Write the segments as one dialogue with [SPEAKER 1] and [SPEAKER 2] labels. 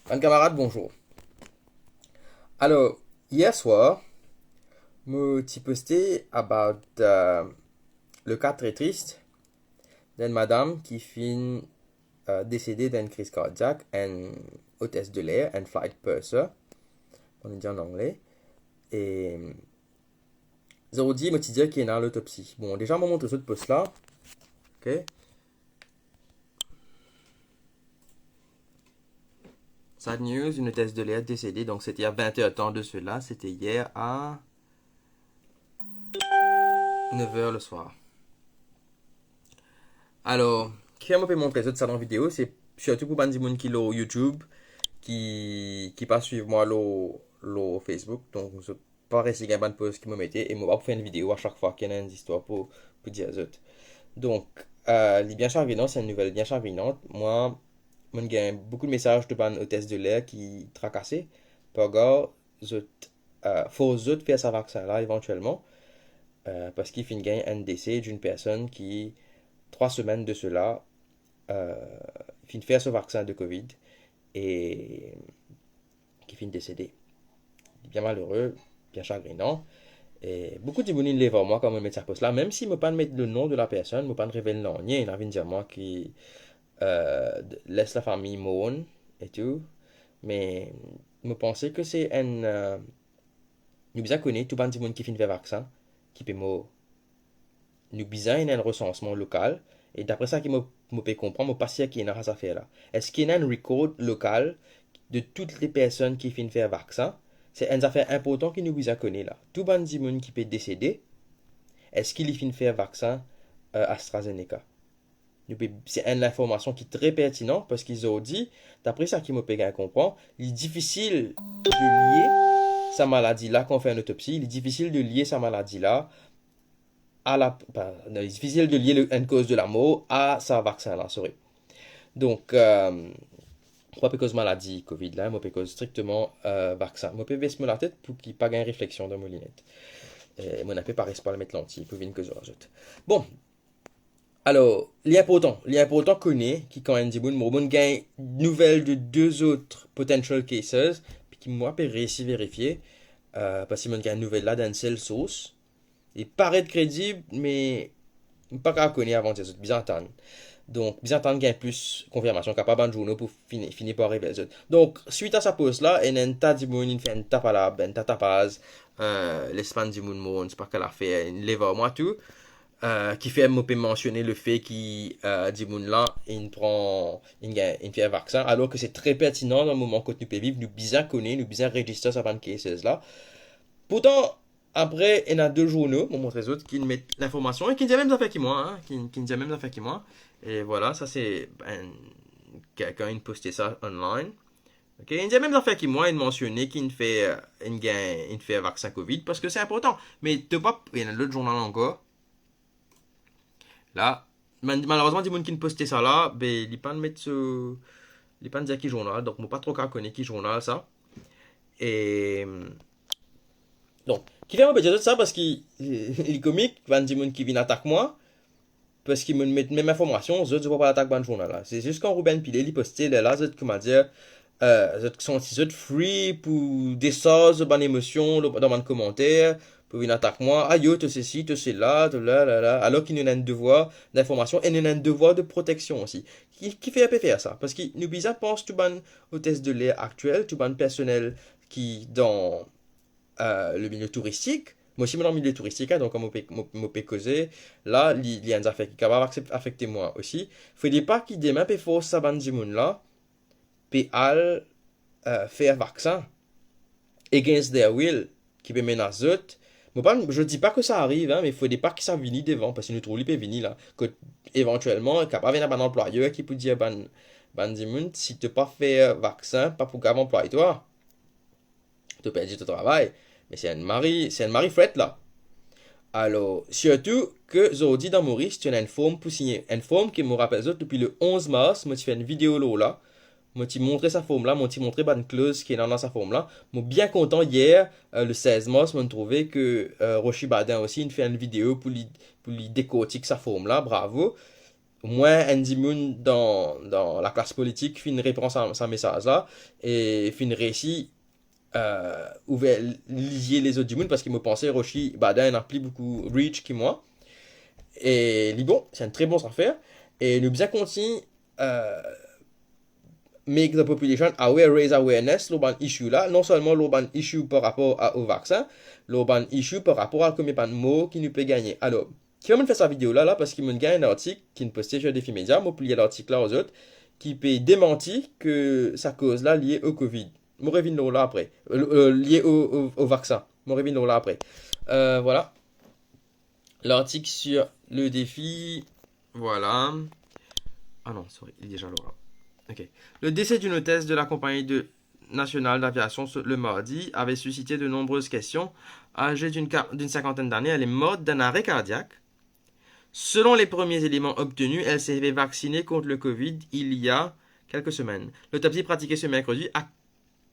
[SPEAKER 1] Un camarade, bonjour. Alors, hier soir, me t'ai posté about le cas très triste d'une madame qui finit décédée d'une crise cardiaque, une hôtesse de l'air, une flight purser, on dit en anglais. Et Zodi me dit qu'il est dans l'autopsie. Bon, déjà, je montre ce post là. Ok. Sad news, une hôtesse de l'air décédée. Donc, c'était il y a 21 temps de cela. C'était hier à 9 h le soir. Alors, qui a peut montrer ça dans vidéo, c'est surtout pour bandi moun qui lo YouTube, qui pas suivre moi lo Facebook. Donc, je pas réussi à une post qui me mettait et moi faire une vidéo à chaque fois qu'il y a une histoire pour dire ça. Donc, les bien charvinants, c'est une nouvelle bien charvinante. Moi, je gagne beaucoup de messages de ban hôtesse de l'air qui tracassé. Par gars, faut faire sa vaccin là éventuellement. Parce qu'il finit gagner un décès d'une personne qui 3 semaines de cela, euh, finit faire ce vaccin de Covid et qui finit décédé. Bien malheureux, bien chagrinant. Et beaucoup de gens les voir moi quand je mets sa poste là, même si je ne pas mettre le nom de la personne, je ne pas révéler le nom, il y a de dire moi qui laisse la famille mourne et tout. Mais je pensais que c'est un. Nous bien connaître tout le monde qui finit faire vaccin, qui peut mourir. Nous besoin d'un recensement local et d'après ça qui me peut comprendre me passer qui est dans cette affaire là est-ce qu'il y a un record local de toutes les personnes qui finissent faire vaccin. C'est une affaire importante qui nous besoin connaître là tout le monde qui peut décéder, est-ce qu'il finit faire vaccin AstraZeneca. C'est une information qui est très pertinente parce qu'ils ont dit d'après ça qui me peut comprendre il est difficile de lier sa maladie là quand on fait une autopsie, il est difficile de lier sa maladie là à la, c'est difficile de lier une cause de la mort à sa vaccin là, sorry. Donc, pas cause maladie Covid là, moi cause strictement vaccin. Moi peux baisser la tête pour qu'il n'y ait pas de réflexion dans mon lunette. Et mon appel paraît pas le mettre lentille pour une cause rajoute. Bon, alors, l'important connaît qui quand on dit bon gagne nouvelle de deux autres potential cases, puis qui moi peut réussir vérifier parce que mon gagne nouvelle là d'un seul source. Il paraît crédible, mais pas qu'à connaître avant des autres. Bizarre attendre. Donc, bizarre attendre qu'il y ait plus confirmation capable de journaux pour finir par arriver les autres. Donc, suite à sa pause là, il y a un tas de monde, il fait un tapalab, un tapaz, l'espagne du monde, c'est pas qu'elle a fait, une lèvre moi tout, qui fait mentionner le fait qu'il dit monde là, il fait un vaccin, alors que c'est très pertinent dans le moment que nous pouvons vivre, nous bien connaître, nous bien enregistrer ça avant cases là. Pourtant, après, il y a deux journaux, mon montre les autres, qui mettent l'information et qui disent même affaires que moi, hein, qui disent même affaires que moi. Et voilà, ça c'est quelqu'un qui posté ça online. Ok, il dit même affaires que moi, il mentionnait qu'il fait il fait un vaccin Covid parce que c'est important. Mais tu pas, il y en a d'autres journaux encore. Là, malheureusement, des gens qui posté ça là, ben, il pas de mettre ce, il pas de dire qui journal, donc moi pas trop qu'à connaître qui journal ça. Et donc, qui fait moi dire ça parce qu'il est comique, Van Dimon qui vient attaquer moi, parce qu'il me met même information, je ne vois pas l'attaque ban journal là. C'est juste quand Ruben Pilé il posté là, je comment dire, je sont si je free pour des choses, ban émotion dans mon commentaire, pour venir attaquer moi, ah yo, te ceci, te cela, te là, là, là, alors qu'il nous a un devoir d'information et nous a un devoir de protection aussi. Qui fait un peu faire ça? Parce qu'il nous bizarre pense tout ban hôtesse de l'air actuel, tout ban personnel qui dans le milieu touristique. Moi aussi, je suis dans le milieu touristique, hein, donc comme je peux causer, là, il y a des affaires qui peuvent affecter moi aussi. Il ne faut pas qu'il demain peut faire ça, bande de monde là, puis al faire vaccin against their will, qui peut menacer d'autres. Je ne dis pas que ça arrive, hein, mais il ne faut pas que ça vienne devant, parce que nous trouvons peut venir là. Que, éventuellement, il capable venir un employeur qui peut dire, ban de monde, si tu n'as pas fait vaccin, pas pour qu'avant employer toi, tu perds ton travail. Mais c'est un mari fret là. Alors, surtout que Zodi dans Maurice, tu as une forme pour signer. Une forme qui me rappelle depuis le 11 mars, moi tu fais une vidéo là. Moi tu montré sa forme là, moi tu montré une clause qui est dans sa forme là. Moi bien content hier, le 16 mars, moi trouvé que Roshi Badin aussi il fait une vidéo pour lui décortiquer sa forme là, bravo. au moins Andy Moon dans la classe politique fin répond à sa message là et fin réussit ouvert lier les autres du monde parce qu'il me pensait Roshi Baden n'a plus beaucoup reach que moi et bon c'est une très bonne affaire et nous bien continuer make the population aware, raise awareness, l'urban issue là, non seulement l'urban issue par rapport au vaccin, l'urban issue par rapport à combien de mots qui nous peut gagner. Alors, qui va me faire cette vidéo là, parce qu'il me gagne un article qui me posté sur Défi Média, moi plier l'article là aux autres, qui peut démentir que sa cause là liée au Covid. Moi reviens là après, lié au vaccin. Moi reviens là après. Voilà. L'article sur le défi, voilà. Ah non, sorry, il est déjà là. Okay. Le décès d'une hôtesse de la compagnie nationale d'aviation le mardi avait suscité de nombreuses questions. Âgée d'une cinquantaine d'années, elle est morte d'un arrêt cardiaque. Selon les premiers éléments obtenus, elle s'est fait vacciner contre le Covid il y a quelques semaines. L'autopsie pratiquée ce mercredi a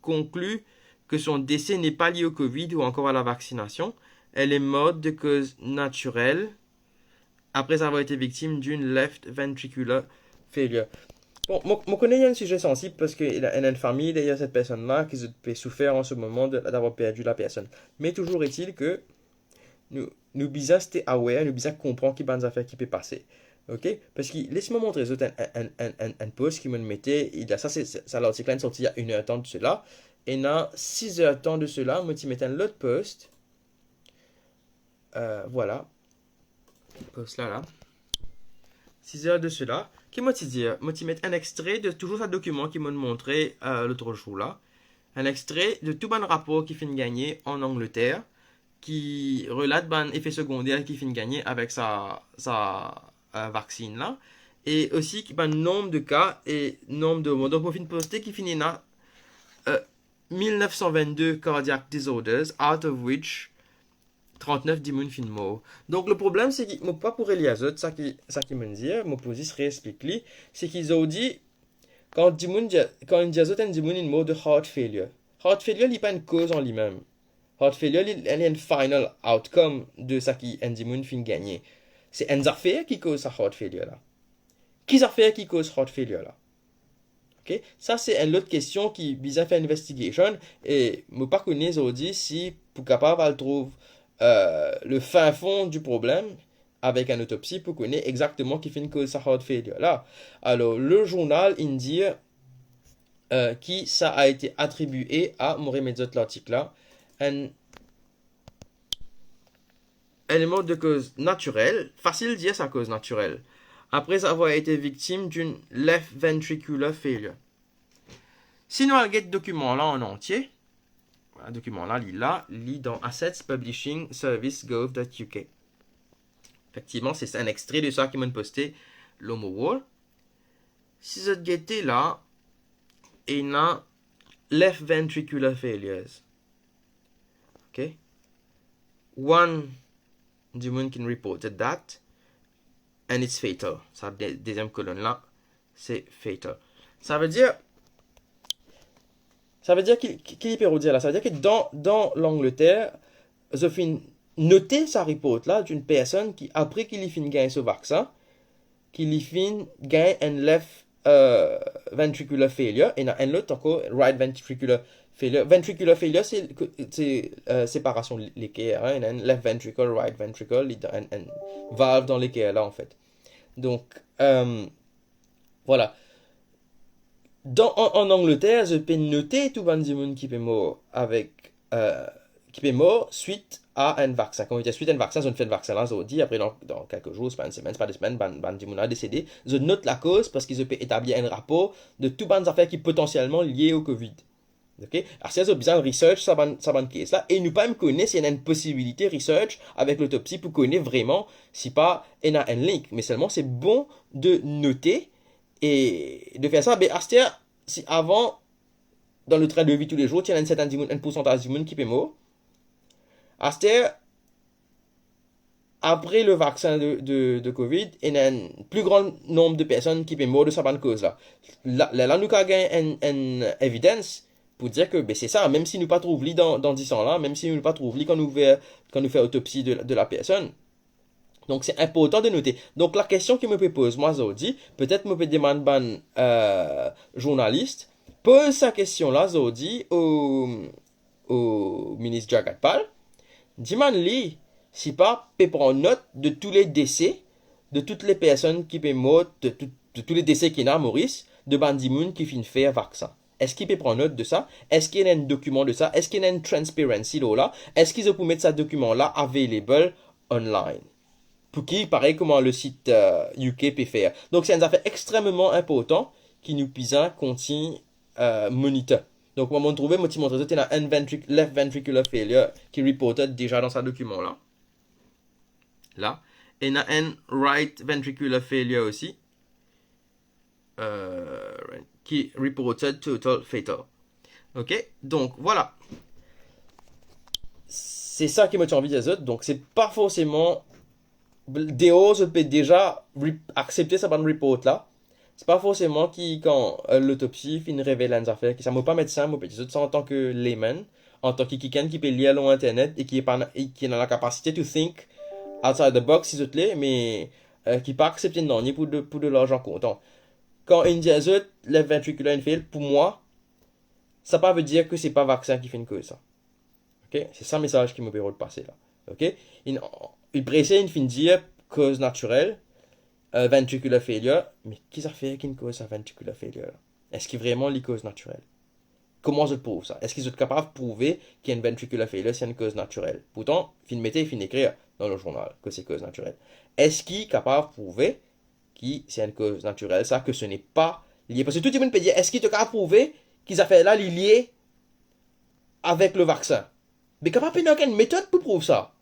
[SPEAKER 1] conclu que son décès n'est pas lié au Covid ou encore à la vaccination. Elle est morte de cause naturelle après avoir été victime d'une left ventricular failure. Bon, je connais un sujet sensible parce qu'il a une famille derrière cette personne-là qui peut souffrir en ce moment d'avoir perdu la personne. Mais toujours est-il que nous bisons rester aware, nous bisons comprendre qu'il y a des affaires qui peuvent passer. Ok? Parce que laisse-moi montrer un post qui me mettait, ça l'article est sorti il y a 1 heure temps de cela. Et dans 6 heures temps de cela, moi, tu mettais un autre post. Voilà. Post là. 6 heures de cela. Qui m'a dit, moi tu mets un extrait de toujours un document qui m'a montré l'autre jour là. Un extrait de tout bon rapport qui finit gagner en Angleterre, qui relate un effet secondaire qui finit gagner avec sa vaccine là. Et aussi un nombre de cas et nombre de mots. Donc on finit poster qui finit là 1922 cardiac disorders, out of which 39 d'immunes fin mort. Donc le problème c'est que moi pas pour Eliazot ça qui me dit mon position réexplique c'est qu'ils ont dit quand Eliazot a une mort de heart failure. Heart failure n'est pas une cause en lui-même. Heart failure il est un final outcome de ça qui Endimune fin gagner. C'est une affaire qui cause sa heart failure là. Qui affaire qui cause heart failure là. OK, ça c'est une autre question qui vise faire une investigation et moi pas connais aujourd'hui si pour capable le trouver le fin fond du problème avec une autopsie pour connaître exactement qui fait une cause de sa heart failure là. Alors, le journal indie qui ça a été attribué à mon remédiat de l'article là, un élément de cause naturelle, facile de dire sa cause naturelle, après avoir été victime d'une left ventricular failure. Sinon, elle get document là en entier. Un document là, lit dans Assets Publishing Service gov.uk. Effectivement, c'est un extrait de ça qui m'a posté l'homo wall. Si vous êtes là, il y a left ventricular failures. OK? One human can reported that and it's fatal. Ça, deuxième colonne là, c'est fatal. Ça veut dire qu'il peut dire là, ça veut dire que dans l'Angleterre, je finis noter sa report là d'une personne qui après qu'il fin gagné ce vaccin, qu'il fin gagné un left ventricular failure et un autre encore right ventricular failure. Ventricular failure c'est séparation l'équerre, hein, un left ventricle, right ventricle, un valve dans l'équerre là en fait. Donc voilà. En Angleterre, je peux noter tout le monde qui est mort qui est mort suite à un vaccin. Quand il était suite à un vaccin, je ne fais un vaccin là, je dis après dans quelques jours, c'est pas une semaine, c'est pas des semaines, du monde a décédé. Je note la cause parce qu'ils peuvent établir un rapport de toutes les affaires qui sont potentiellement liées au Covid. Ok? Alors, si vous besoin de research, ça va case là, et nous pas me connaître s'il y a une possibilité research avec l'autopsie pour connaître vraiment si pas il y a un link. Mais seulement, c'est bon de noter et de faire ça. Mais si avant, dans le train de vie tous les jours, il y a un pourcentage du monde qui est mort, après le vaccin de Covid, il y a un plus grand nombre de personnes qui sont mortes de cette bonne cause-là. Là, nous avons une évidence pour dire que c'est ça, même si nous ne pas trouvons dans 10 ans là, même si nous ne pas trouvons quand nous fait autopsie de la personne, Donc, c'est important de noter. Donc, la question que me pose, moi, Zodi, peut-être me peut demander ban journaliste, pose sa question là, Zodi, au ministre Jagat Pal. Dis-moi, lui, si pas, peut prendre note de tous les décès, de toutes les personnes qui peuvent mort, de tous les décès qu'il y a à Maurice, de Bandimoun qui finit faire vaccin. Est-ce qu'il peut prendre note de ça? Est-ce qu'il y a un document de ça? Est-ce qu'il y a une transparency là? Est-ce qu'ils peuvent mettre ce document-là available online? Pour qui, pareil comment le site UK peut faire. Donc, c'est une affaire extrêmement important qui nous puisant contient moniteur. Donc, moi, je trouvé, moi, tu montres ça, un left ventricular failure qui reportait déjà dans ce document-là. Là. Et il y a un right ventricular failure aussi qui reported total fatal. Ok? Donc, voilà. C'est ça qui m'a envie de dire. Donc, c'est pas forcément Deo peut déjà accepter sa bonne report là. C'est pas forcément qui, quand l'autopsie finit révéler une affaire, qui ça m'a pas médecin, moi petit ça en tant que layman, en tant que quelqu'un qui peut lire l'internet et qui est pas et qui a la capacité to think outside the box si autres mais qui pas accepter non pour de l'argent comptant. Quand une diazot le ventricular infield pour moi, ça pas veut dire que c'est pas vaccin qui fait une cause ça. OK? C'est ça le message qui me permet de passer là. OK? Il précise une fin de dire cause naturelle ventricular failure, mais qu'est-ce que ça fait qu'une cause à ventricular failure? Est-ce qu'il y a vraiment les causes naturelles? Comment je prouve ça? Est-ce qu'ils sont capables de prouver qu'il y a une ventricular failure, c'est une cause naturelle? Pourtant, fin mettez et fin écrire dans le journal que c'est cause naturelle. Est-ce qu'il est capable de prouver que c'est une cause naturelle, ça, que ce n'est pas lié? Parce que tout le monde peut dire, est-ce qu'il est capable de prouver qu'ils ont fait là, les liés avec le vaccin? Mais capable de aucune méthode pour prouver ça.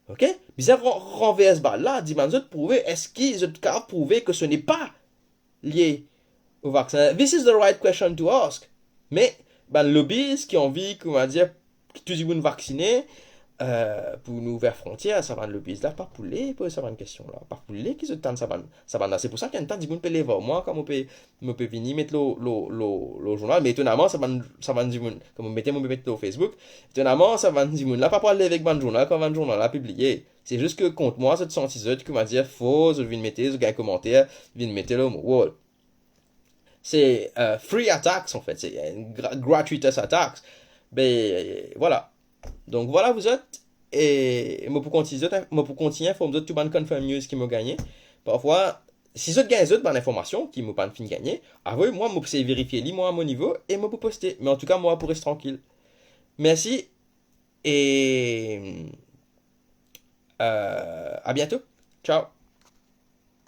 [SPEAKER 1] Ok? Bizarre renverse balle là, dis-moi, prouver, est-ce qu'ils sont capables de prouver que ce n'est pas lié au vaccin? This is the right question to ask. Mais, ben, lobbyistes qui ont envie, comment dire, que tout le monde vacciné, pour nous ouvrir frontières, ça va le lobbyiste là, pas pour les poser ça va une question là, pas pour les qui se tendent ça va là. C'est pour ça qu'il y a un temps, du monde peut les voir. Moi, comme on peut venir mettre le journal, mais étonnamment, ça va du monde, comme on mettait mon mettre au Facebook, étonnamment, ça va du monde là, pas pour aller avec le journal, quand le journal a publié. C'est juste que contre moi, cette sentiment qui m'a dit faux, je viens de mettre, un commentaire, je viens de mettre le wall. C'est free attacks en fait, c'est une gratuitous attacks. Ben voilà. Donc voilà vous êtes et moi pour continuer faut me dire tout ban confirm news qui m'a gagné. Parfois si vous gagnez d'autres informations qui m'ont pas fin gagner, avouez moi moi c'est vérifier li moi à mon niveau et moi pour poster. Mais en tout cas moi pour rester tranquille. Merci et à bientôt. Ciao.